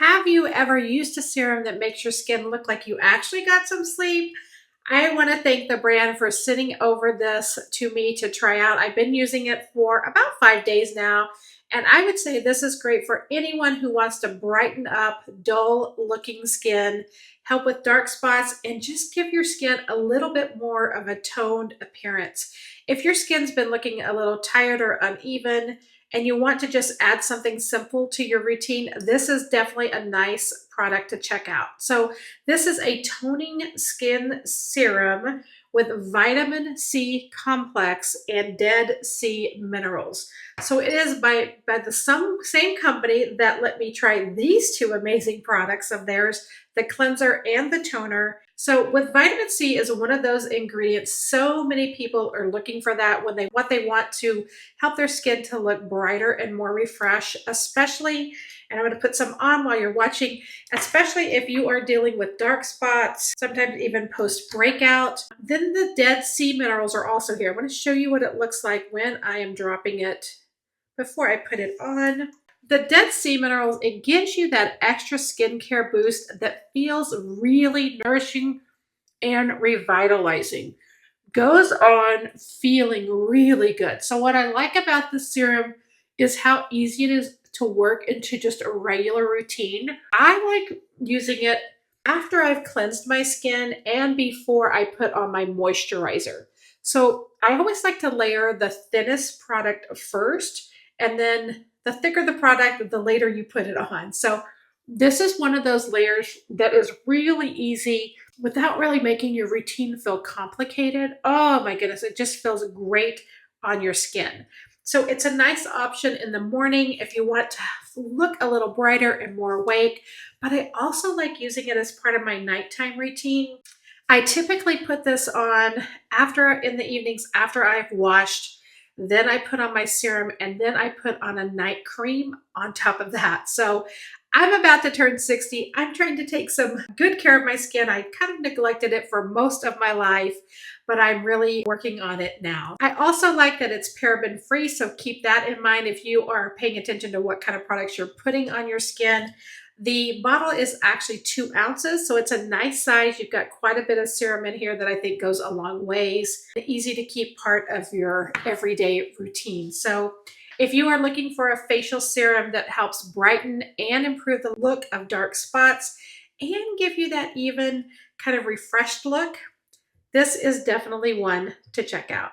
Have you ever used a serum that makes your skin look like you actually got some sleep? I want to thank the brand for sending over this to me to try out. I've been using it for about 5 days now, and I would say this is great for anyone who wants to brighten up dull looking skin, help with dark spots, and just give your skin a little bit more of a toned appearance. If your skin's been looking a little tired or uneven, and you want to just add something simple to your routine, this is definitely a nice product to check out. So this is a toning skin serum with vitamin C complex and dead sea minerals. So it is by the same company that let me try these two amazing products of theirs, the cleanser and the toner. So with vitamin C is one of those ingredients. So many people are looking for that when they want to help their skin to look brighter and more refreshed, especially, and I'm going to put some on while you're watching, especially if you are dealing with dark spots, sometimes even post breakout. Then the dead sea minerals are also here. I'm going to show you what it looks like when I am dropping it before I put it on. The dead sea minerals, it gives you that extra skincare boost that feels really nourishing and revitalizing. Goes on feeling really good. So what I like about this serum is how easy it is to work into just a regular routine. I like using it after I've cleansed my skin and before I put on my moisturizer. So I always like to layer the thinnest product first, and then the thicker the product, the later you put it on. So this is one of those layers that is really easy without really making your routine feel complicated. Oh my goodness, it just feels great on your skin. So it's a nice option in the morning if you want to look a little brighter and more awake. But I also like using it as part of my nighttime routine. I typically put this on in the evenings after I've washed. Then I put on my serum, and then I put on a night cream on top of that. So I'm about to turn 60. I'm trying to take some good care of my skin. I kind of neglected it for most of my life, but I'm really working on it now. I also like that it's paraben-free, so keep that in mind if you are paying attention to what kind of products you're putting on your skin. The bottle is actually 2 ounces, so it's a nice size. You've got quite a bit of serum in here that I think goes a long ways. Easy to keep part of your everyday routine. So if you are looking for a facial serum that helps brighten and improve the look of dark spots and give you that even kind of refreshed look, this is definitely one to check out.